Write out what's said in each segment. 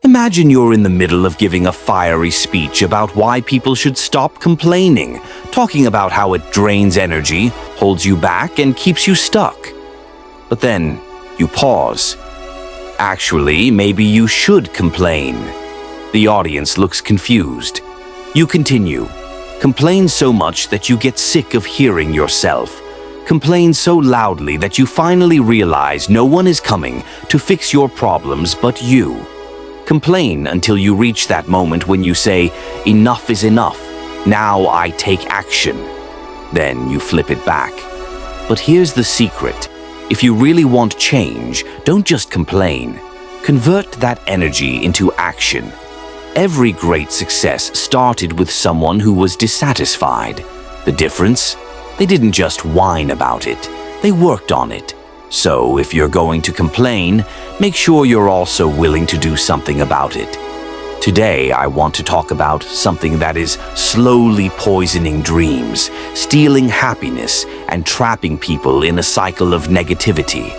Imagine you're in the middle of giving a fiery speech about why people should stop complaining, talking about how it drains energy, holds you back, and keeps you stuck. But then you pause. Actually, maybe you should complain. The audience looks confused. You continue. Complain so much that you get sick of hearing yourself. Complain so loudly that you finally realize no one is coming to fix your problems but you. Complain until you reach that moment when you say, "Enough is enough. Now I take action." Then you flip it back. But here's the secret. If you really want change, don't just complain. Convert that energy into action. Every great success started with someone who was dissatisfied. The difference? They didn't just whine about it. They worked on it. So if you're going to complain, make sure you're also willing to do something about it. Today, I want to talk about something that is slowly poisoning dreams, stealing happiness, and trapping people in a cycle of negativity.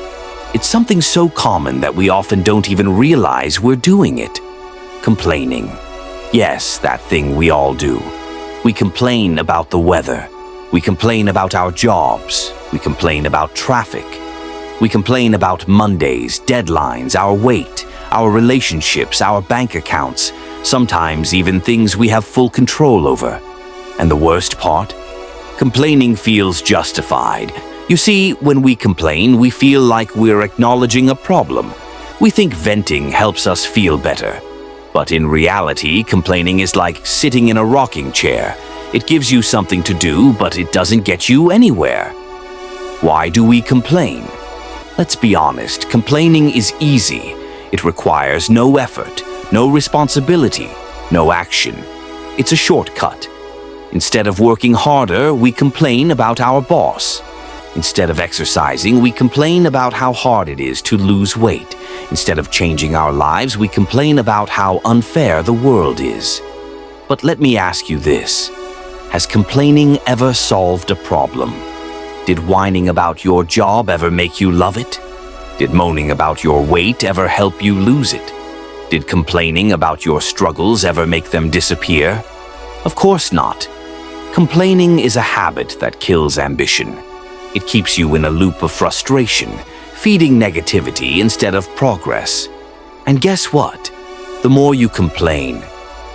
It's something so common that we often don't even realize we're doing it. Complaining. Yes, that thing we all do. We complain about the weather. We complain about our jobs. We complain about traffic. We complain about Mondays, deadlines, our weight, our relationships, our bank accounts, sometimes even things we have full control over. And the worst part? Complaining feels justified. You see, when we complain, we feel like we're acknowledging a problem. We think venting helps us feel better. But in reality, complaining is like sitting in a rocking chair. It gives you something to do, but it doesn't get you anywhere. Why do we complain? Let's be honest, complaining is easy. It requires no effort, no responsibility, no action. It's a shortcut. Instead of working harder, we complain about our boss. Instead of exercising, we complain about how hard it is to lose weight. Instead of changing our lives, we complain about how unfair the world is. But let me ask you this. Has complaining ever solved a problem? Did whining about your job ever make you love it? Did moaning about your weight ever help you lose it? Did complaining about your struggles ever make them disappear? Of course not. Complaining is a habit that kills ambition. It keeps you in a loop of frustration, feeding negativity instead of progress. And guess what? The more you complain,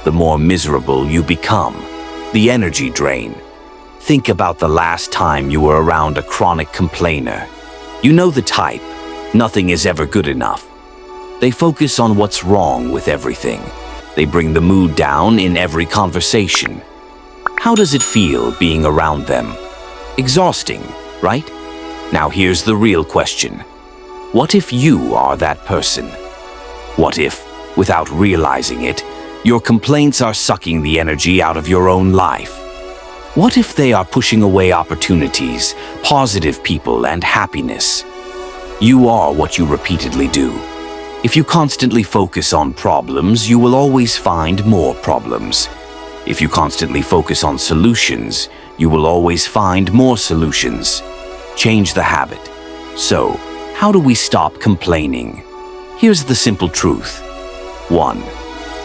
the more miserable you become. The energy drain. Think about the last time you were around a chronic complainer. You know the type. Nothing is ever good enough. They focus on what's wrong with everything. They bring the mood down in every conversation. How does it feel being around them? Exhausting, right? Now here's the real question. What if you are that person? What if, without realizing it, your complaints are sucking the energy out of your own life? What if they are pushing away opportunities, positive people, and happiness? You are what you repeatedly do. If you constantly focus on problems, you will always find more problems. If you constantly focus on solutions, you will always find more solutions. Change the habit. So, how do we stop complaining? Here's the simple truth. 1.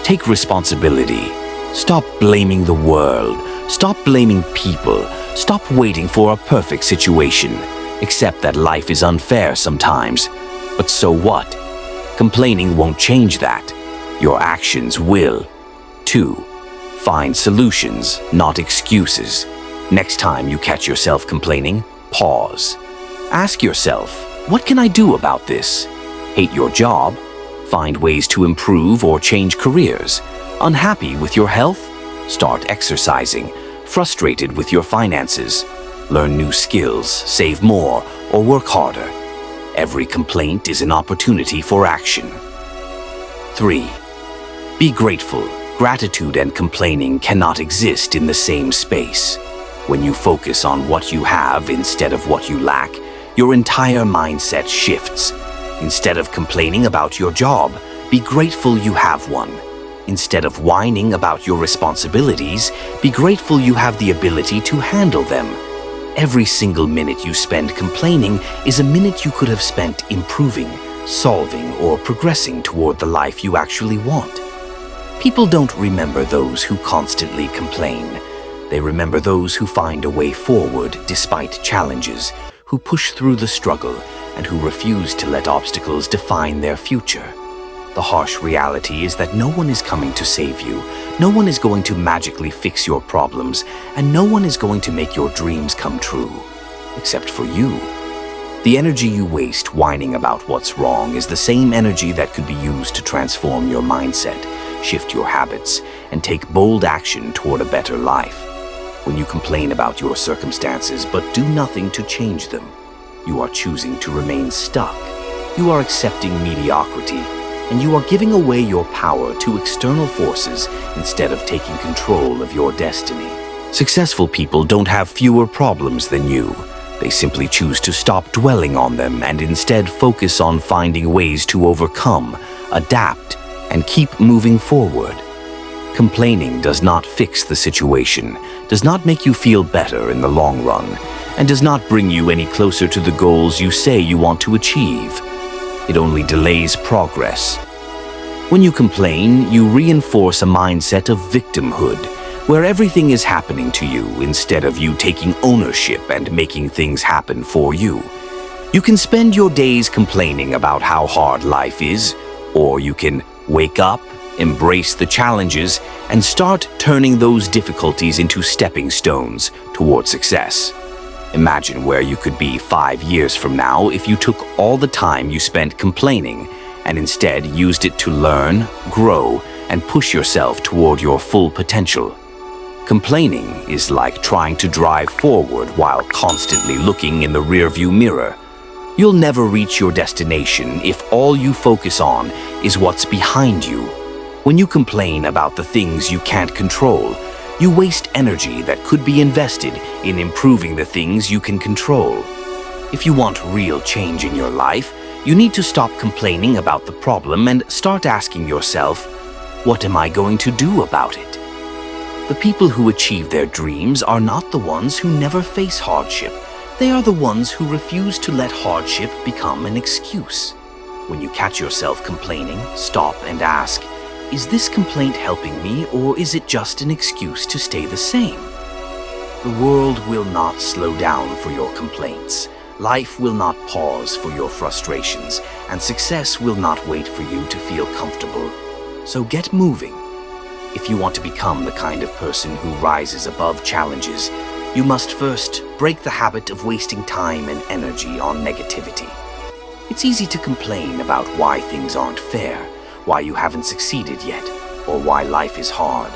Take responsibility. Stop blaming the world. Stop blaming people. Stop waiting for a perfect situation. Accept that life is unfair sometimes. But so what? Complaining won't change that. Your actions will. 2. Find solutions, not excuses. Next time you catch yourself complaining, pause. Ask yourself, what can I do about this? Hate your job? Find ways to improve or change careers. Unhappy with your health? Start exercising. Frustrated with your finances? Learn new skills, save more, or work harder. Every complaint is an opportunity for action. 3. Be grateful. Gratitude and complaining cannot exist in the same space. When you focus on what you have instead of what you lack, your entire mindset shifts. Instead of complaining about your job, be grateful you have one. Instead of whining about your responsibilities, be grateful you have the ability to handle them. Every single minute you spend complaining is a minute you could have spent improving, solving, or progressing toward the life you actually want. People don't remember those who constantly complain. They remember those who find a way forward despite challenges, who push through the struggle, and who refuse to let obstacles define their future. The harsh reality is that no one is coming to save you, no one is going to magically fix your problems, and no one is going to make your dreams come true, except for you. The energy you waste whining about what's wrong is the same energy that could be used to transform your mindset, shift your habits, and take bold action toward a better life. When you complain about your circumstances but do nothing to change them, you are choosing to remain stuck. You are accepting mediocrity, and you are giving away your power to external forces instead of taking control of your destiny. Successful people don't have fewer problems than you. They simply choose to stop dwelling on them and instead focus on finding ways to overcome, adapt, and keep moving forward. Complaining does not fix the situation, does not make you feel better in the long run, and does not bring you any closer to the goals you say you want to achieve. It only delays progress. When you complain, you reinforce a mindset of victimhood, where everything is happening to you instead of you taking ownership and making things happen for you. You can spend your days complaining about how hard life is, or you can wake up, embrace the challenges, and start turning those difficulties into stepping stones toward success. Imagine where you could be 5 years from now if you took all the time you spent complaining and instead used it to learn, grow, and push yourself toward your full potential. Complaining is like trying to drive forward while constantly looking in the rearview mirror. You'll never reach your destination if all you focus on is what's behind you. When you complain about the things you can't control, you waste energy that could be invested in improving the things you can control. If you want real change in your life, you need to stop complaining about the problem and start asking yourself, what am I going to do about it? The people who achieve their dreams are not the ones who never face hardship. They are the ones who refuse to let hardship become an excuse. When you catch yourself complaining, stop and ask, is this complaint helping me, or is it just an excuse to stay the same? The world will not slow down for your complaints. Life will not pause for your frustrations, and success will not wait for you to feel comfortable. So get moving. If you want to become the kind of person who rises above challenges, you must first break the habit of wasting time and energy on negativity. It's easy to complain about why things aren't fair, why you haven't succeeded yet, or why life is hard.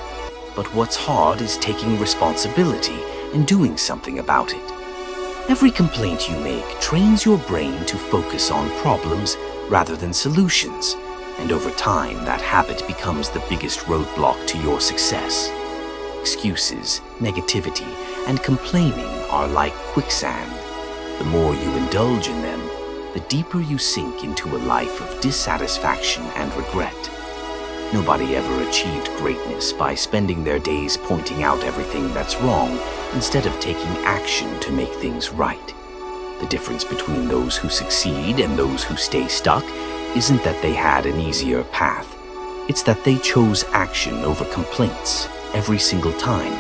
But what's hard is taking responsibility and doing something about it. Every complaint you make trains your brain to focus on problems rather than solutions, and over time that habit becomes the biggest roadblock to your success. Excuses, negativity, and complaining are like quicksand. The more you indulge in them, the deeper you sink into a life of dissatisfaction and regret. Nobody ever achieved greatness by spending their days pointing out everything that's wrong instead of taking action to make things right. The difference between those who succeed and those who stay stuck isn't that they had an easier path. It's that they chose action over complaints every single time.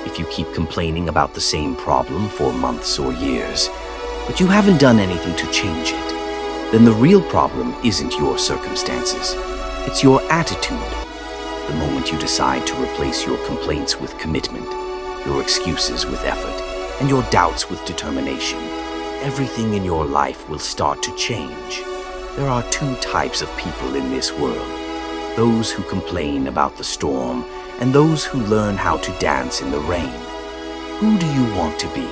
If you keep complaining about the same problem for months or years, but you haven't done anything to change it, then the real problem isn't your circumstances. It's your attitude. The moment you decide to replace your complaints with commitment, your excuses with effort, and your doubts with determination, everything in your life will start to change. There are two types of people in this world: those who complain about the storm and those who learn how to dance in the rain. Who do you want to be?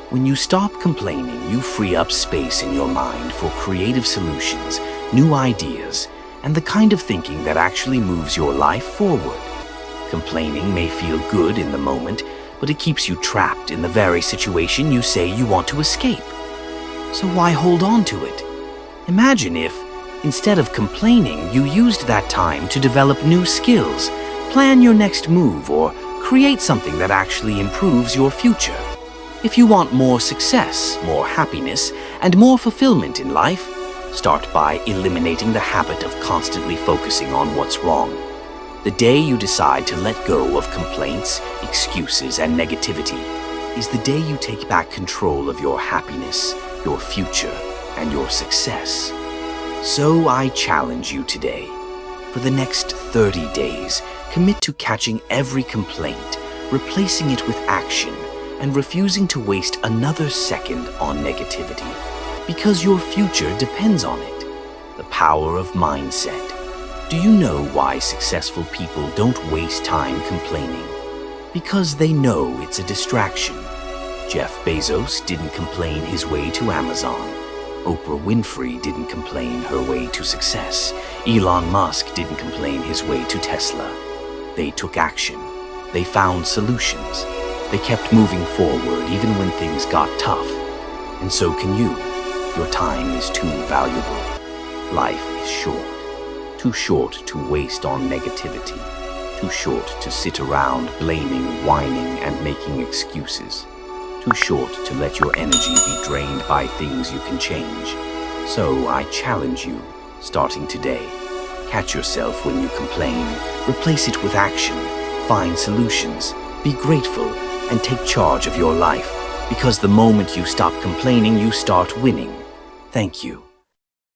When you stop complaining, you free up space in your mind for creative solutions, new ideas, and the kind of thinking that actually moves your life forward. Complaining may feel good in the moment, but it keeps you trapped in the very situation you say you want to escape. So why hold on to it? Imagine if, instead of complaining, you used that time to develop new skills, plan your next move, or create something that actually improves your future. If you want more success, more happiness, and more fulfillment in life, Start by eliminating the habit of constantly focusing on what's wrong. The day you decide to let go of complaints, excuses, and negativity is the day you take back control of your happiness, your future, and your success. So I challenge you today. For the next 30 days, commit to catching every complaint, replacing it with action, and refusing to waste another second on negativity, because your future depends on it. The power of mindset. Do you know why successful people don't waste time complaining? Because they know it's a distraction. Jeff Bezos didn't complain his way to Amazon. Oprah Winfrey didn't complain her way to success. Elon Musk didn't complain his way to Tesla. They took action. They found solutions. They kept moving forward even when things got tough. And so can you. Your time is too valuable. Life is short. Too short to waste on negativity. Too short to sit around blaming, whining, and making excuses. Too short to let your energy be drained by things you can change. So I challenge you, starting today. Catch yourself when you complain. Replace it with action. Find solutions. Be grateful and take charge of your life. Because the moment you stop complaining, you start winning. Thank you.